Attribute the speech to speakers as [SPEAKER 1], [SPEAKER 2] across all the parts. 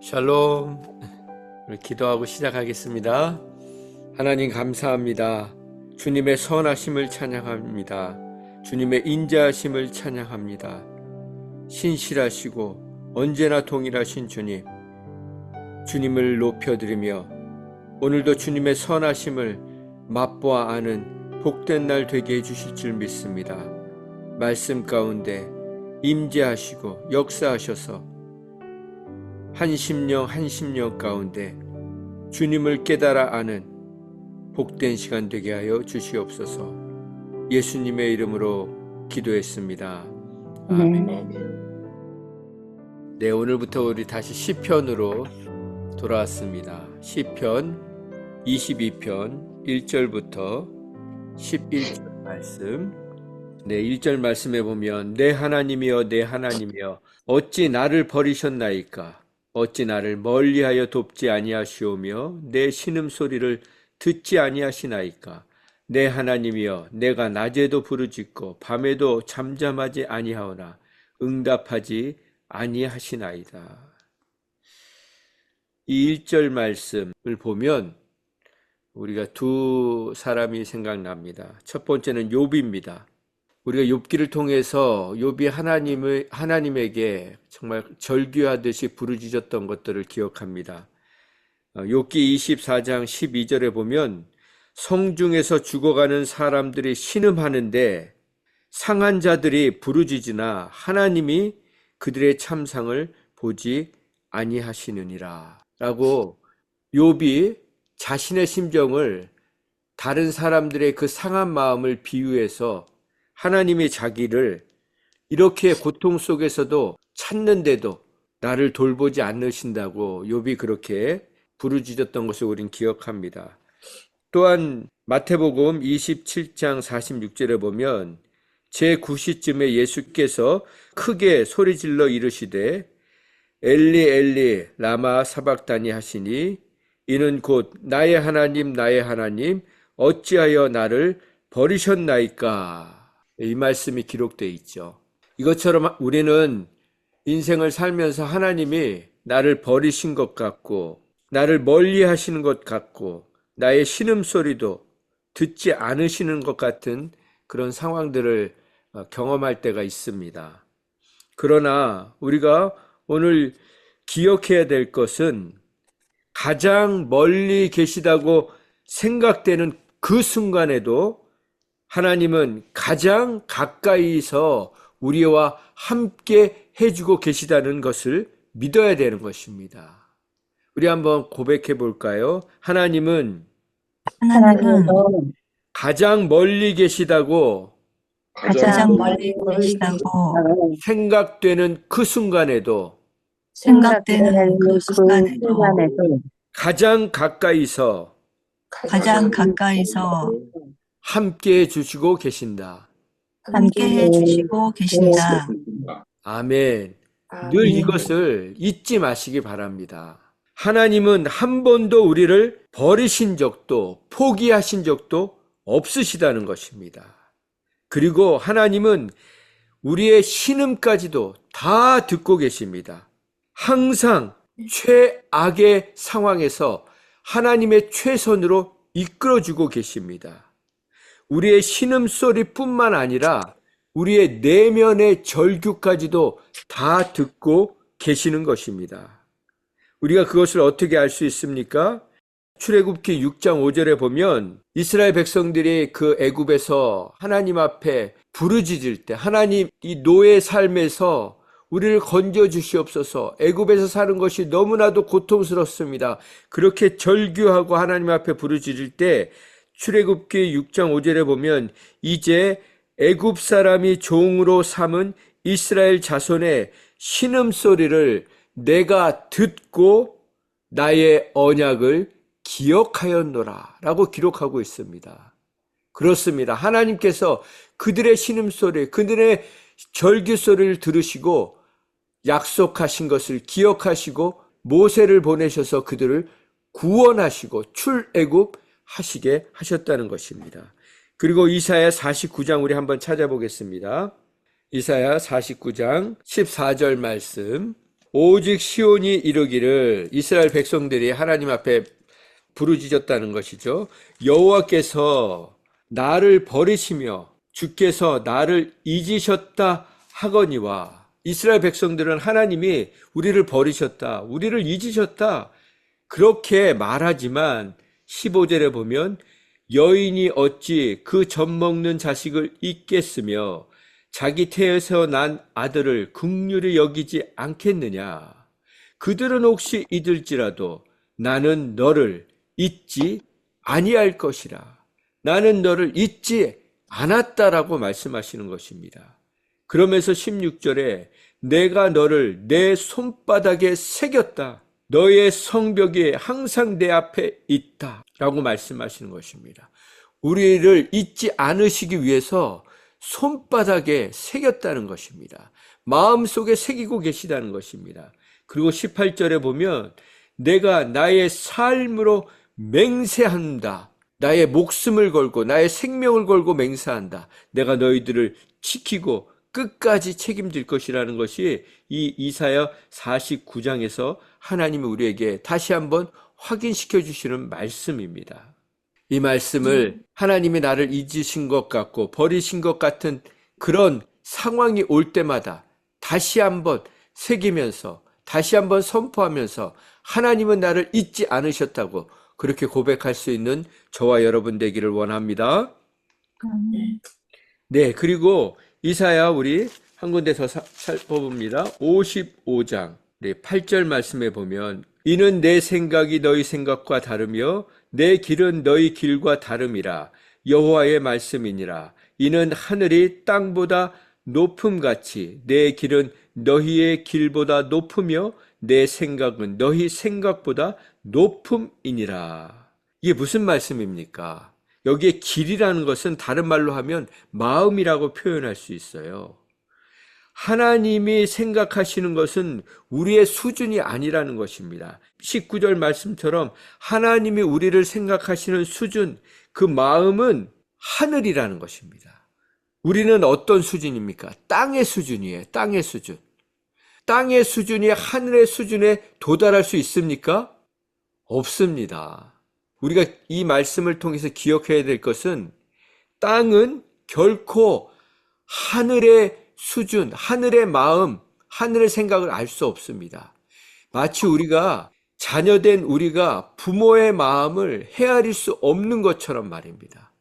[SPEAKER 1] 샬롬. 우리 기도하고 시작하겠습니다. 하나님 감사합니다. 주님의 선하심을 찬양합니다. 주님의 인자하심을 찬양합니다. 신실하시고 언제나 동일하신 주님, 주님을 높여드리며 오늘도 주님의 선하심을 맛보아 아는 복된 날 되게 해주실 줄 믿습니다. 말씀 가운데 임재하시고 역사하셔서 한 심령 가운데 주님을 깨달아 아는 복된 시간 되게 하여 주시옵소서. 예수님의 이름으로 기도했습니다. 아멘. 네, 오늘부터 우리 다시 시편으로 돌아왔습니다. 시편 22편 1절부터 11절 말씀. 네, 1절 말씀에 보면 내 하나님이여 내 하나님이여 어찌 나를 버리셨나이까? 어찌 나를 멀리하여 돕지 아니하시오며 내 신음소리를 듣지 아니하시나이까? 내 하나님이여 내가 낮에도 부르짖고 밤에도 잠잠하지 아니하오나 응답하지 아니하시나이다. 이 1절 말씀을 보면 우리가 두 사람이 생각납니다. 첫 번째는 욥입니다. 우리가 욥기를 통해서 욥이 하나님에게 정말 절규하듯이 부르짖었던 것들을 기억합니다. 욥기 24장 12절에 보면 성중에서 죽어가는 사람들이 신음하는데 상한 자들이 부르짖으나 하나님이 그들의 참상을 보지 아니하시느니라 라고 욥이 자신의 심정을 다른 사람들의 그 상한 마음을 비유해서 하나님이 자기를 이렇게 고통 속에서도 찾는데도 나를 돌보지 않으신다고 욥이 그렇게 부르짖었던 것을 우린 기억합니다. 또한 마태복음 27장 46절에 보면 제9시쯤에 예수께서 크게 소리질러 이르시되 엘리 엘리 라마 사박다니 하시니 이는 곧 나의 하나님 어찌하여 나를 버리셨나이까? 이 말씀이 기록되어 있죠. 이것처럼 우리는 인생을 살면서 하나님이 나를 버리신 것 같고 나를 멀리 하시는 것 같고 나의 신음소리도 듣지 않으시는 것 같은 그런 상황들을 경험할 때가 있습니다. 그러나 우리가 오늘 기억해야 될 것은 가장 멀리 계시다고 생각되는 그 순간에도 하나님은 가장 가까이서 우리와 함께 해주고 계시다는 것을 믿어야 되는 것입니다. 우리 한번 고백해 볼까요? 하나님은 가장 멀리 계시다고 생각되는 그 순간에도 가장 가까이서 함께 해주시고 계신다. 아멘. 늘 이것을 잊지 마시기 바랍니다. 하나님은 한 번도 우리를 버리신 적도 포기하신 적도 없으시다는 것입니다. 그리고 하나님은 우리의 신음까지도 다 듣고 계십니다. 항상 최악의 상황에서 하나님의 최선으로 이끌어주고 계십니다. 우리의 신음소리뿐만 아니라 우리의 내면의 절규까지도 다 듣고 계시는 것입니다. 우리가 그것을 어떻게 알 수 있습니까? 출애굽기 6장 5절에 보면 이스라엘 백성들이 그 애굽에서 하나님 앞에 부르짖을 때 하나님 이 노예 삶에서 우리를 건져 주시옵소서. 애굽에서 사는 것이 너무나도 고통스럽습니다. 그렇게 절규하고 하나님 앞에 부르짖을 때 출애굽기 6장 5절에 보면 이제 애굽 사람이 종으로 삼은 이스라엘 자손의 신음소리를 내가 듣고 나의 언약을 기억하였노라 라고 기록하고 있습니다. 그렇습니다. 하나님께서 그들의 신음소리, 그들의 절규소리를 들으시고 약속하신 것을 기억하시고 모세를 보내셔서 그들을 구원하시고 출애굽하시게 하셨다는 것입니다. 그리고 이사야 49장 우리 한번 찾아보겠습니다. 이사야 49장 14절 말씀 오직 시온이 이르기를, 이스라엘 백성들이 하나님 앞에 부르짖었다는 것이죠. 여호와께서 나를 버리시며 주께서 나를 잊으셨다 하거니와. 이스라엘 백성들은 하나님이 우리를 버리셨다, 우리를 잊으셨다, 그렇게 말하지만 15절에 보면 여인이 어찌 그 젖 먹는 자식을 잊겠으며 자기 태에서 난 아들을 긍휼히 여기지 않겠느냐. 그들은 혹시 잊을지라도 나는 너를 잊지 아니할 것이라. 나는 너를 잊지 않았다라고 말씀하시는 것입니다. 그러면서 16절에 내가 너를 내 손바닥에 새겼다. 너의 성벽이 항상 내 앞에 있다 라고 말씀하시는 것입니다. 우리를 잊지 않으시기 위해서 손바닥에 새겼다는 것입니다. 마음속에 새기고 계시다는 것입니다. 그리고 18절에 보면 내가 나의 삶으로 맹세한다. 나의 목숨을 걸고 나의 생명을 걸고 맹세한다. 내가 너희들을 지키고 끝까지 책임질 것이라는 것이 이 이사야 49장에서 하나님이 우리에게 다시 한번 확인시켜 주시는 말씀입니다. 이 말씀을 하나님이 나를 잊으신 것 같고 버리신 것 같은 그런 상황이 올 때마다 다시 한번 새기면서 다시 한번 선포하면서 하나님은 나를 잊지 않으셨다고 그렇게 고백할 수 있는 저와 여러분 되기를 원합니다. 네, 그리고 이사야 우리 한 군데 더 살펴봅니다. 55장 8절 말씀에 보면 이는 내 생각이 너희 생각과 다르며 내 길은 너희 길과 다름이라. 여호와의 말씀이니라. 이는 하늘이 땅보다 높음같이 내 길은 너희의 길보다 높으며 내 생각은 너희 생각보다 높음이니라. 이게 무슨 말씀입니까? 여기에 길이라는 것은 다른 말로 하면 마음이라고 표현할 수 있어요. 하나님이 생각하시는 것은 우리의 수준이 아니라는 것입니다. 19절 말씀처럼 하나님이 우리를 생각하시는 수준, 그 마음은 하늘이라는 것입니다. 우리는 어떤 수준입니까? 땅의 수준이에요. 땅의 수준. 땅의 수준이 하늘의 수준에 도달할 수 있습니까? 없습니다. 우리가 이 말씀을 통해서 기억해야 될 것은 땅은 결코 하늘의 수준, 하늘의 마음, 하늘의 생각을 알 수 없습니다. 마치 우리가 자녀된 우리가 부모의 마음을 헤아릴 수 없는 것처럼 말입니다.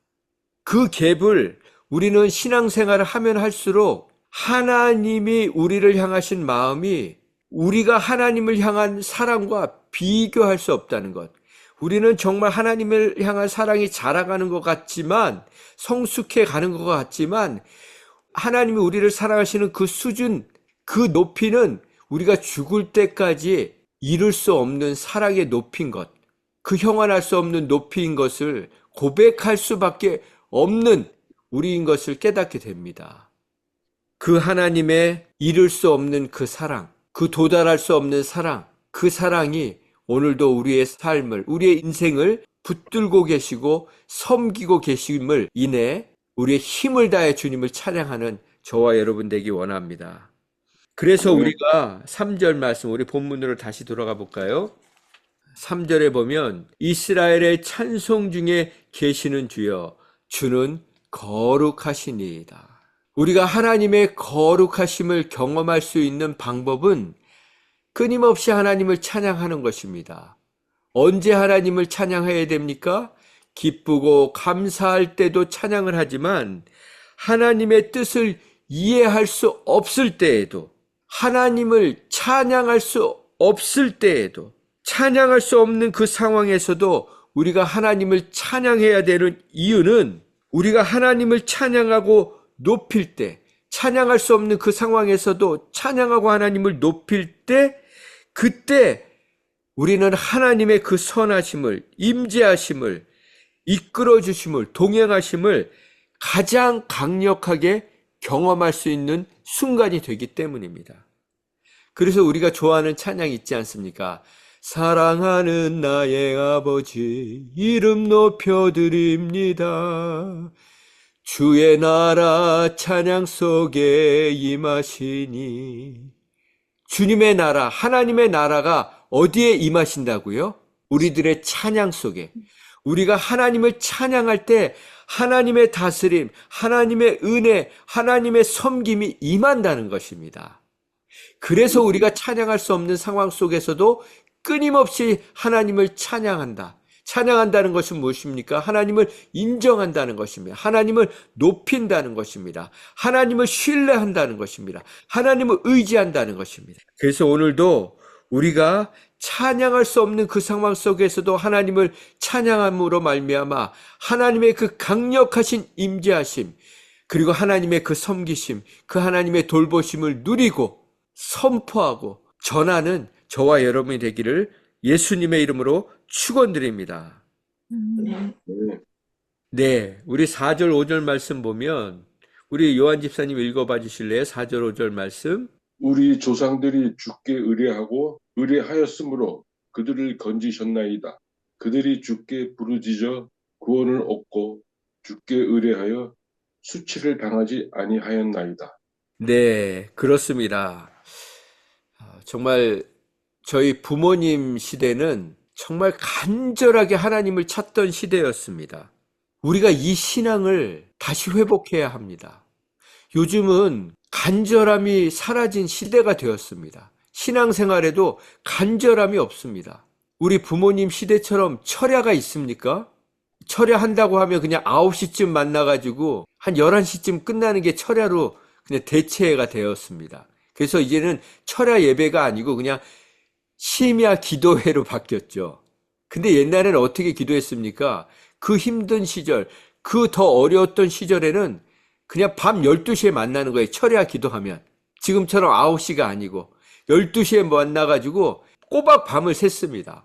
[SPEAKER 1] 그 갭을 우리는 신앙생활을 하면 할수록 하나님이 우리를 향하신 마음이 우리가 하나님을 향한 사랑과 비교할 수 없다는 것. 우리는 정말 하나님을 향한 사랑이 자라가는 것 같지만, 성숙해 가는 것 같지만, 하나님이 우리를 사랑하시는 그 수준, 그 높이는 우리가 죽을 때까지 이룰 수 없는 사랑의 높이인 것, 그 형언할 수 없는 높이인 것을 고백할 수밖에 없는 우리인 것을 깨닫게 됩니다. 그 하나님의 이룰 수 없는 그 사랑, 그 도달할 수 없는 사랑, 그 사랑이 오늘도 우리의 삶을, 우리의 인생을 붙들고 계시고 섬기고 계심을 인해 우리의 힘을 다해 주님을 찬양하는 저와 여러분 되기 원합니다. 그래서 우리가 3절 말씀, 우리 본문으로 다시 돌아가 볼까요? 3절에 보면 이스라엘의 찬송 중에 계시는 주여, 주는 거룩하시니이다. 우리가 하나님의 거룩하심을 경험할 수 있는 방법은 끊임없이 하나님을 찬양하는 것입니다. 언제 하나님을 찬양해야 됩니까? 기쁘고 감사할 때도 찬양을 하지만 하나님의 뜻을 이해할 수 없을 때에도, 하나님을 찬양할 수 없을 때에도, 찬양할 수 없는 그 상황에서도 우리가 하나님을 찬양해야 되는 이유는 우리가 하나님을 찬양하고 높일 때, 찬양할 수 없는 그 상황에서도 찬양하고 하나님을 높일 때, 그때 우리는 하나님의 그 선하심을, 임재하심을, 이끌어주심을, 동행하심을 가장 강력하게 경험할 수 있는 순간이 되기 때문입니다. 그래서 우리가 좋아하는 찬양이 있지 않습니까? 사랑하는 나의 아버지 이름 높여드립니다. 주의 나라 찬양 속에 임하시니 주님의 나라, 하나님의 나라가 어디에 임하신다고요? 우리들의 찬양 속에. 우리가 하나님을 찬양할 때 하나님의 다스림, 하나님의 은혜, 하나님의 섬김이 임한다는 것입니다. 그래서 우리가 찬양할 수 없는 상황 속에서도 끊임없이 하나님을 찬양한다. 찬양한다는 것은 무엇입니까? 하나님을 인정한다는 것입니다. 하나님을 높인다는 것입니다. 하나님을 신뢰한다는 것입니다. 하나님을 의지한다는 것입니다. 그래서 오늘도 우리가 찬양할 수 없는 그 상황 속에서도 하나님을 찬양함으로 말미암아 하나님의 그 강력하신 임재하심, 그리고 하나님의 그 섬기심, 그 하나님의 돌보심을 누리고 선포하고 전하는 저와 여러분이 되기를 예수님의 이름으로 축원드립니다. 네, 우리 4절 5절 말씀 보면 우리 요한 집사님 읽어봐 주실래요? 4절 5절 말씀.
[SPEAKER 2] 우리 조상들이 주께 의뢰하였으므로 그들을 건지셨나이다. 그들이 주께 부르짖어 구원을 얻고 주께 의뢰하여 수치를 당하지 아니하였나이다.
[SPEAKER 1] 네, 그렇습니다. 정말 저희 부모님 시대는 정말 간절하게 하나님을 찾던 시대였습니다. 우리가 이 신앙을 다시 회복해야 합니다. 요즘은 간절함이 사라진 시대가 되었습니다. 신앙생활에도 간절함이 없습니다. 우리 부모님 시대처럼 철야가 있습니까? 철야한다고 하면 그냥 9시쯤 만나가지고 한 11시쯤 끝나는 게 철야로 그냥 대체가 되었습니다. 그래서 이제는 철야 예배가 아니고 그냥 심야 기도회로 바뀌었죠. 근데 옛날에는 어떻게 기도했습니까? 그 힘든 시절, 그 더 어려웠던 시절에는 그냥 밤 12시에 만나는 거예요. 철야 기도하면. 지금처럼 9시가 아니고 12시에 만나가지고 꼬박 밤을 샜습니다.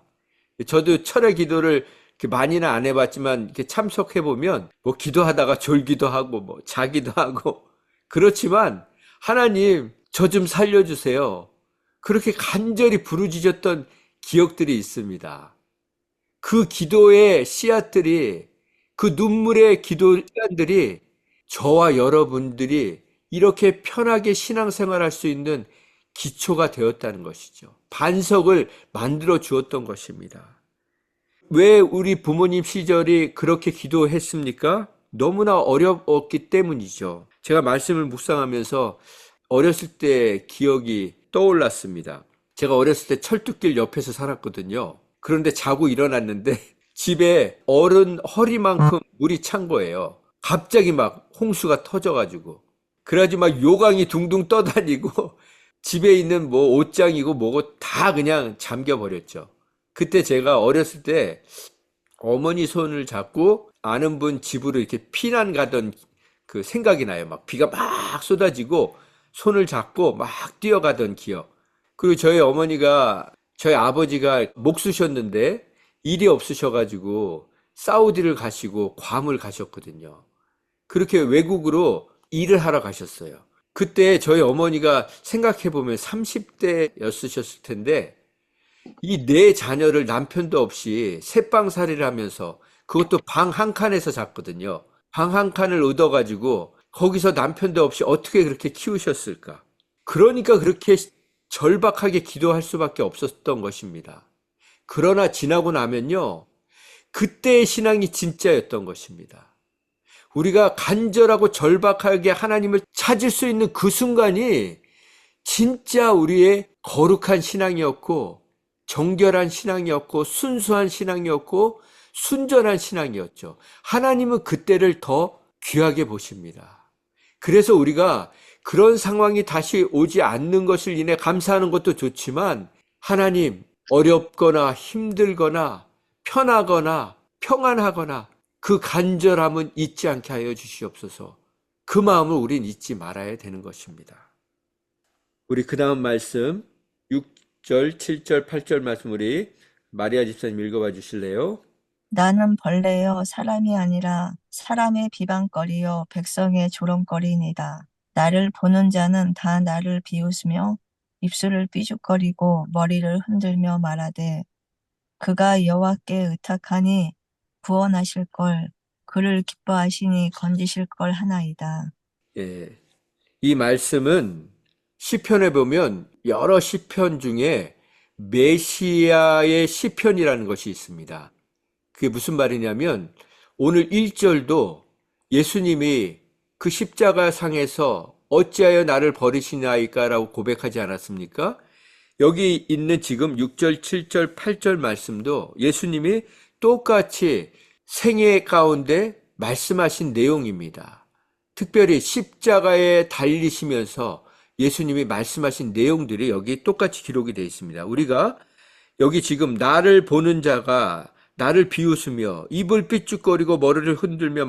[SPEAKER 1] 저도 철야 기도를 이렇게 많이는 안 해봤지만 이렇게 참석해보면 뭐 기도하다가 졸기도 하고 뭐 자기도 하고 그렇지만 하나님 저 좀 살려주세요. 그렇게 간절히 부르짖었던 기억들이 있습니다. 그 기도의 씨앗들이, 그 눈물의 기도 시간들이 저와 여러분들이 이렇게 편하게 신앙생활할 수 있는 기초가 되었다는 것이죠. 반석을 만들어 주었던 것입니다. 왜 우리 부모님 시절이 그렇게 기도했습니까? 너무나 어려웠기 때문이죠. 제가 말씀을 묵상하면서 어렸을 때 기억이 떠올랐습니다. 제가 어렸을 때 철쭉길 옆에서 살았거든요. 그런데 자고 일어났는데 집에 어른 허리만큼 물이 찬 거예요. 갑자기 막 홍수가 터져가지고. 그래가지고 막 요강이 둥둥 떠다니고 집에 있는 뭐 옷장이고 뭐고 다 그냥 잠겨버렸죠. 그때 제가 어렸을 때 어머니 손을 잡고 아는 분 집으로 이렇게 피난 가던 그 생각이 나요. 막 비가 막 쏟아지고 손을 잡고 막 뛰어가던 기억. 그리고 저희 어머니가, 저희 아버지가 목수셨는데 일이 없으셔가지고 사우디를 가시고 괌을 가셨거든요. 그렇게 외국으로 일을 하러 가셨어요. 그때 저희 어머니가 생각해보면 30대였으셨을 텐데 이 네 자녀를 남편도 없이 새방살이를 하면서 그것도 방 한 칸에서 잤거든요. 방 한 칸을 얻어가지고 거기서 남편도 없이 어떻게 그렇게 키우셨을까? 그러니까 그렇게 절박하게 기도할 수밖에 없었던 것입니다. 그러나 지나고 나면요, 그때의 신앙이 진짜였던 것입니다. 우리가 간절하고 절박하게 하나님을 찾을 수 있는 그 순간이 진짜 우리의 거룩한 신앙이었고, 정결한 신앙이었고, 순수한 신앙이었고, 순전한 신앙이었죠. 하나님은 그때를 더 귀하게 보십니다. 그래서 우리가 그런 상황이 다시 오지 않는 것을 인해 감사하는 것도 좋지만, 하나님, 어렵거나 힘들거나 편하거나 평안하거나 그 간절함은 잊지 않게 하여 주시옵소서. 그 마음을 우린 잊지 말아야 되는 것입니다. 우리 그 다음 말씀 6절, 7절, 8절 말씀 우리 마리아 집사님 읽어봐 주실래요?
[SPEAKER 3] 나는 벌레여 사람이 아니라 사람의 비방거리요 백성의 조롱거리니이다. 나를 보는 자는 다 나를 비웃으며 입술을 삐죽거리고 머리를 흔들며 말하되 그가 여호와께 의탁하니 구원하실 걸 그를 기뻐하시니 건지실 걸 하나이다.
[SPEAKER 1] 예. 이 말씀은 시편에 보면 여러 시편 중에 메시아의 시편이라는 것이 있습니다. 그게 무슨 말이냐면 오늘 1절도 예수님이 그 십자가 상에서 어찌하여 나를 버리시나이까라고 고백하지 않았습니까? 여기 있는 지금 6절, 7절, 8절 말씀도 예수님이 똑같이 생애 가운데 말씀하신 내용입니다. 특별히 십자가에 달리시면서 예수님이 말씀하신 내용들이 여기 똑같이 기록이 되어 있습니다. 우리가 여기 지금 나를 보는 자가 나를 비웃으며 입을 삐죽거리고 머리를 흔들며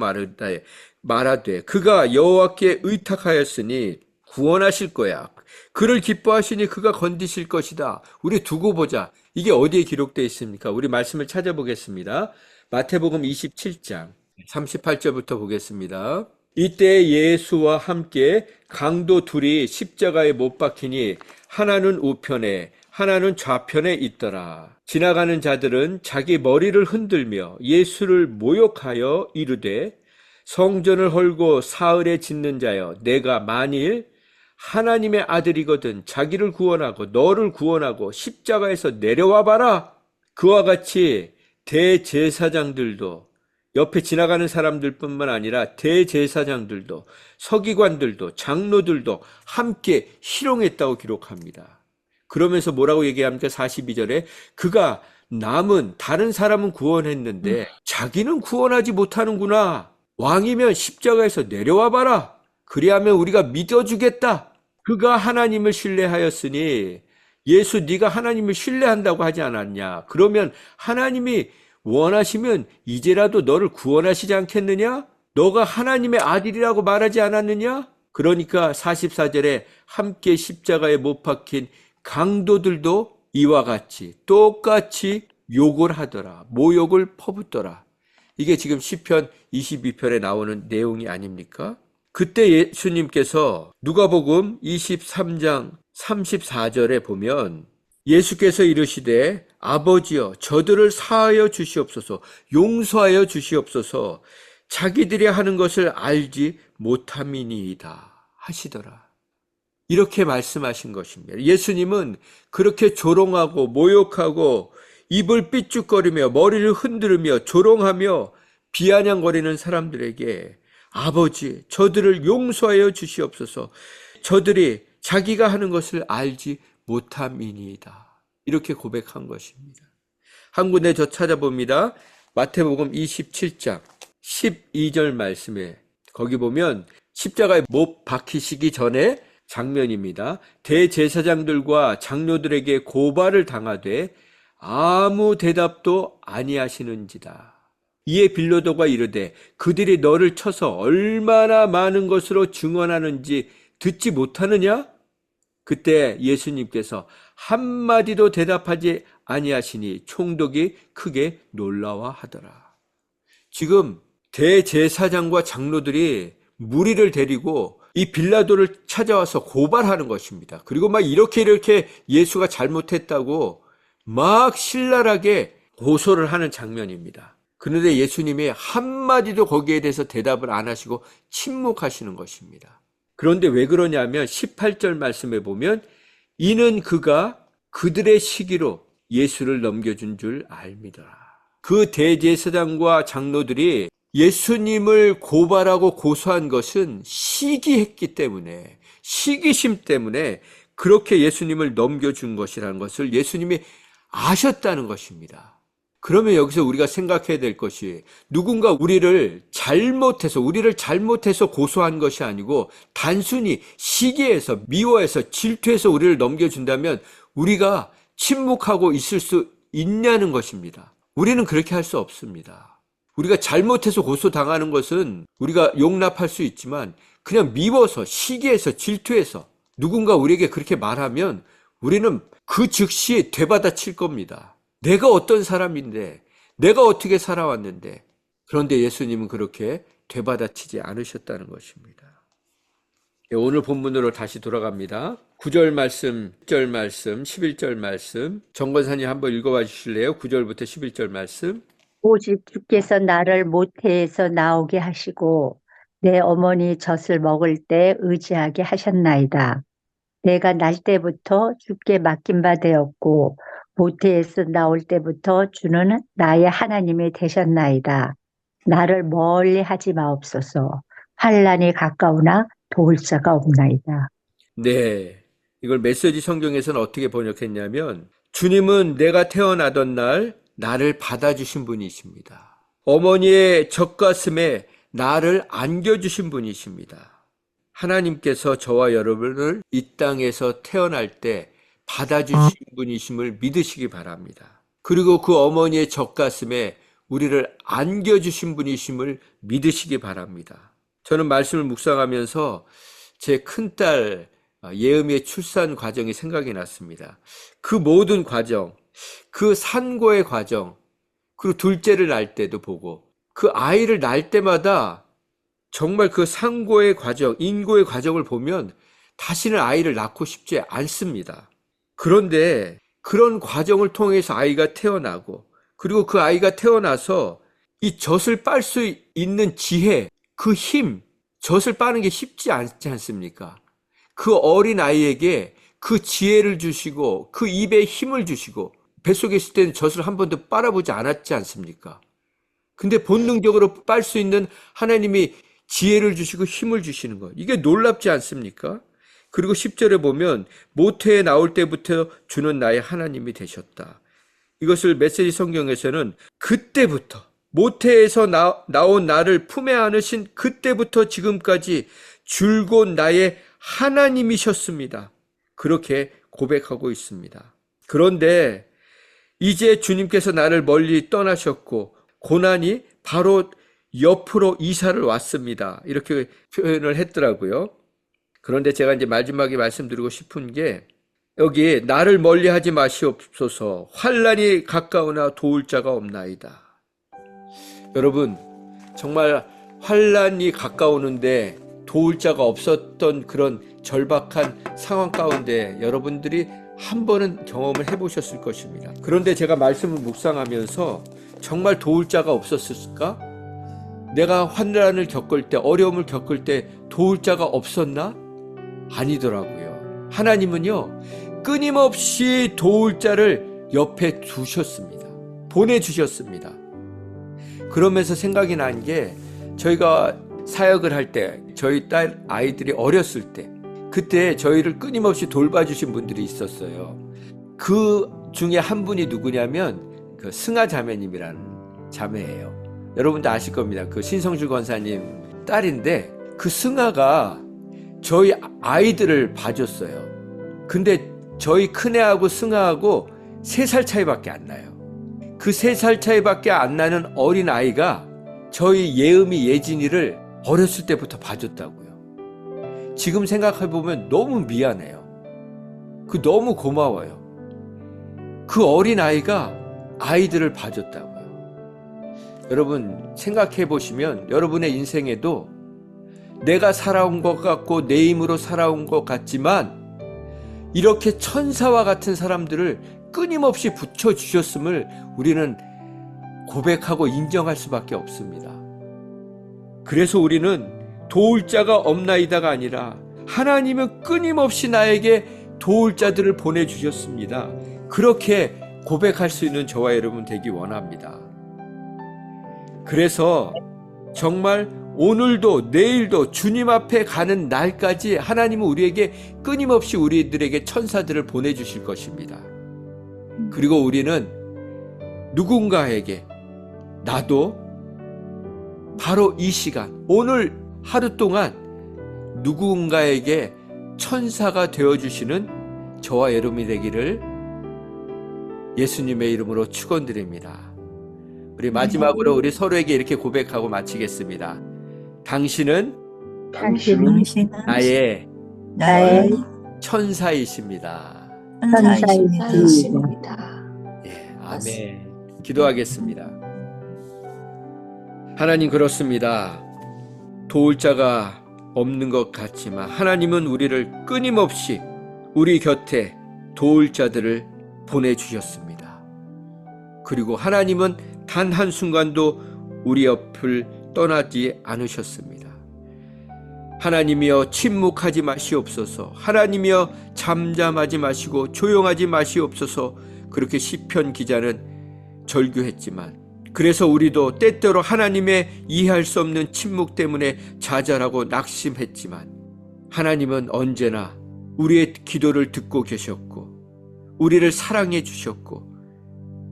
[SPEAKER 1] 말하되 그가 여호와께 의탁하였으니 구원하실 거야. 그를 기뻐하시니 그가 건지실 것이다. 우리 두고 보자. 이게 어디에 기록되어 있습니까? 우리 말씀을 찾아보겠습니다. 마태복음 27장 38절부터 보겠습니다. 이때 예수와 함께 강도 둘이 십자가에 못 박히니 하나는 우편에 하나는 좌편에 있더라. 지나가는 자들은 자기 머리를 흔들며 예수를 모욕하여 이르되 성전을 헐고 사흘에 짓는 자여 내가 만일 하나님의 아들이거든 자기를 구원하고 너를 구원하고 십자가에서 내려와 봐라. 그와 같이 대제사장들도 옆에 지나가는 사람들뿐만 아니라 대제사장들도 서기관들도 장로들도 함께 희롱했다고 기록합니다. 그러면서 뭐라고 얘기합니까? 42절에 그가 남은 다른 사람은 구원했는데 자기는 구원하지 못하는구나. 왕이면 십자가에서 내려와 봐라. 그리하면 우리가 믿어주겠다. 그가 하나님을 신뢰하였으니 예수 네가 하나님을 신뢰한다고 하지 않았냐? 그러면 하나님이 원하시면 이제라도 너를 구원하시지 않겠느냐? 너가 하나님의 아들이라고 말하지 않았느냐? 그러니까 44절에 함께 십자가에 못 박힌 강도들도 이와 같이 똑같이 욕을 하더라. 모욕을 퍼붓더라. 이게 지금 시편 22편에 나오는 내용이 아닙니까? 그때 예수님께서 누가복음 23장 34절에 보면 예수께서 이르시되 아버지여 저들을 사하여 주시옵소서 용서하여 주시옵소서 자기들이 하는 것을 알지 못함이니이다 하시더라. 이렇게 말씀하신 것입니다. 예수님은 그렇게 조롱하고 모욕하고 입을 삐죽거리며 머리를 흔들며 조롱하며 비아냥거리는 사람들에게 아버지 저들을 용서하여 주시옵소서 저들이 자기가 하는 것을 알지 못함이니이다. 이렇게 고백한 것입니다. 한 군데 저 찾아봅니다. 마태복음 27장 12절 말씀에 거기 보면 십자가에 못 박히시기 전에 장면입니다. 대제사장들과 장로들에게 고발을 당하되 아무 대답도 아니하시는지다. 이에 빌라도가 이르되 그들이 너를 쳐서 얼마나 많은 것으로 증언하는지 듣지 못하느냐? 그때 예수님께서 한마디도 대답하지 아니하시니 총독이 크게 놀라워하더라. 지금 대제사장과 장로들이 무리를 데리고 이 빌라도를 찾아와서 고발하는 것입니다. 그리고 막 이렇게 예수가 잘못했다고 막 신랄하게 고소를 하는 장면입니다. 그런데 예수님이 한마디도 거기에 대해서 대답을 안 하시고 침묵하시는 것입니다. 그런데 왜 그러냐면 18절 말씀에 보면 이는 그가 그들의 시기로 예수를 넘겨준 줄 알미더라. 그 대제사장과 장로들이 예수님을 고발하고 고소한 것은 시기했기 때문에 시기심 때문에 그렇게 예수님을 넘겨준 것이라는 것을 예수님이 아셨다는 것입니다. 그러면 여기서 우리가 생각해야 될 것이 누군가 우리를 잘못해서 고소한 것이 아니고 단순히 시기해서 미워해서 질투해서 우리를 넘겨준다면 우리가 침묵하고 있을 수 있냐는 것입니다. 우리는 그렇게 할 수 없습니다. 우리가 잘못해서 고소당하는 것은 우리가 용납할 수 있지만 그냥 미워서 시기해서 질투해서 누군가 우리에게 그렇게 말하면 우리는 그 즉시 되받아칠 겁니다. 내가 어떤 사람인데 내가 어떻게 살아왔는데 그런데 예수님은 그렇게 되받아치지 않으셨다는 것입니다. 오늘 본문으로 다시 돌아갑니다. 9절 말씀, 10절 말씀, 11절 말씀 정권사님 한번 읽어봐 주실래요? 9절부터 11절 말씀.
[SPEAKER 4] 오직 주께서 나를 모태에서 나오게 하시고 내 어머니 젖을 먹을 때 의지하게 하셨나이다. 내가 날 때부터 주께 맡긴 바 되었고 모태에서 나올 때부터 주는 나의 하나님이 되셨나이다. 나를 멀리 하지 마옵소서. 환난이 가까우나 도울 자가 없나이다.
[SPEAKER 1] 네. 이걸 메시지 성경에서는 어떻게 번역했냐면, 주님은 내가 태어나던 날 나를 받아주신 분이십니다. 어머니의 젖가슴에 나를 안겨주신 분이십니다. 하나님께서 저와 여러분을 이 땅에서 태어날 때 받아주신 분이심을 믿으시기 바랍니다. 그리고 그 어머니의 젖가슴에 우리를 안겨주신 분이심을 믿으시기 바랍니다. 저는 말씀을 묵상하면서 제 큰딸 예음이의 출산 과정이 생각이 났습니다. 그 모든 과정, 그 산고의 과정, 그리고 둘째를 낳을 때도 보고, 그 아이를 낳을 때마다 정말 그 산고의 과정, 인고의 과정을 보면 다시는 아이를 낳고 싶지 않습니다. 그런데 그런 과정을 통해서 아이가 태어나고, 그리고 그 아이가 태어나서 이 젖을 빨 수 있는 지혜, 그 힘, 젖을 빠는 게 쉽지 않지 않습니까? 그 어린 아이에게 그 지혜를 주시고 그 입에 힘을 주시고, 뱃속에 있을 때는 젖을 한 번도 빨아보지 않았지 않습니까? 근데 본능적으로 빨 수 있는 하나님이 지혜를 주시고 힘을 주시는 것, 이게 놀랍지 않습니까? 그리고 10절에 보면 모태에 나올 때부터 주는 나의 하나님이 되셨다. 이것을 메시지 성경에서는 그때부터, 모태에서 나온 나를 품에 안으신 그때부터 지금까지 줄곧 나의 하나님이셨습니다. 그렇게 고백하고 있습니다. 그런데 이제 주님께서 나를 멀리 떠나셨고 고난이 바로 옆으로 이사를 왔습니다. 이렇게 표현을 했더라고요. 그런데 제가 이제 마지막에 말씀드리고 싶은 게, 여기 나를 멀리 하지 마시옵소서. 환난이 가까우나 도울 자가 없나이다. 여러분, 정말 환난이 가까우는데 도울 자가 없었던 그런 절박한 상황 가운데 여러분들이 한 번은 경험을 해보셨을 것입니다. 그런데 제가 말씀을 묵상하면서 정말 도울 자가 없었을까? 내가 환난을 겪을 때, 어려움을 겪을 때 도울 자가 없었나? 아니더라고요. 하나님은요, 끊임없이 도울 자를 옆에 두셨습니다. 보내주셨습니다. 그러면서 생각이 난 게, 저희가 사역을 할 때, 저희 딸 아이들이 어렸을 때, 그때 저희를 끊임없이 돌봐주신 분들이 있었어요. 그 중에 한 분이 누구냐면 그 승아 자매님이라는 자매예요. 여러분도 아실 겁니다. 그 신성주 권사님 딸인데, 그 승아가 저희 아이들을 봐줬어요. 근데 저희 큰애하고 승아하고 3살 차이밖에 안 나요. 그 3살 차이밖에 안 나는 어린 아이가 저희 예음이 예진이를 어렸을 때부터 봐줬다고요. 지금 생각해보면 너무 미안해요. 너무 고마워요. 그 어린 아이가 아이들을 봐줬다고요. 여러분 생각해보시면 여러분의 인생에도 내가 살아온 것 같고 내 힘으로 살아온 것 같지만 이렇게 천사와 같은 사람들을 끊임없이 붙여주셨음을 우리는 고백하고 인정할 수밖에 없습니다. 그래서 우리는 도울 자가 없나이다가 아니라 하나님은 끊임없이 나에게 도울 자들을 보내주셨습니다. 그렇게 고백할 수 있는 저와 여러분 되기 원합니다. 그래서 정말 오늘도 내일도 주님 앞에 가는 날까지 하나님은 우리에게 끊임없이 우리들에게 천사들을 보내주실 것입니다. 그리고 우리는 누군가에게, 나도 바로 이 시간, 오늘 하루 동안 누군가에게 천사가 되어주시는 저와 여러분이 되기를 예수님의 이름으로 축원드립니다. 우리 마지막으로 우리 서로에게 이렇게 고백하고 마치겠습니다. 당신은 나의 천사이십니다.
[SPEAKER 4] 천사이십니다.
[SPEAKER 1] 예, 아멘. 기도하겠습니다. 하나님, 그렇습니다. 도울 자가 없는 것 같지만 하나님은 우리를 끊임없이 우리 곁에 도울 자들을 보내주셨습니다. 그리고 하나님은 단 한순간도 우리 옆을 떠나지 않으셨습니다. 하나님이여 침묵하지 마시옵소서. 하나님이여 잠잠하지 마시고 조용하지 마시옵소서. 그렇게 시편 기자는 절규했지만, 그래서 우리도 때때로 하나님의 이해할 수 없는 침묵 때문에 좌절하고 낙심했지만, 하나님은 언제나 우리의 기도를 듣고 계셨고 우리를 사랑해 주셨고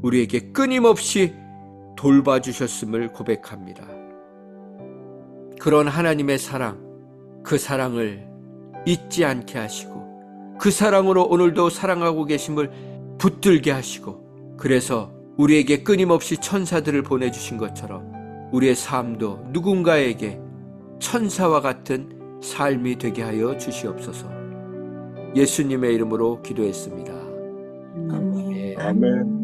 [SPEAKER 1] 우리에게 끊임없이 돌봐주셨음을 고백합니다. 그런 하나님의 사랑, 그 사랑을 잊지 않게 하시고 그 사랑으로 오늘도 사랑하고 계심을 붙들게 하시고, 그래서 우리에게 끊임없이 천사들을 보내주신 것처럼 우리의 삶도 누군가에게 천사와 같은 삶이 되게 하여 주시옵소서. 예수님의 이름으로 기도했습니다.
[SPEAKER 3] 아멘.
[SPEAKER 2] 아멘.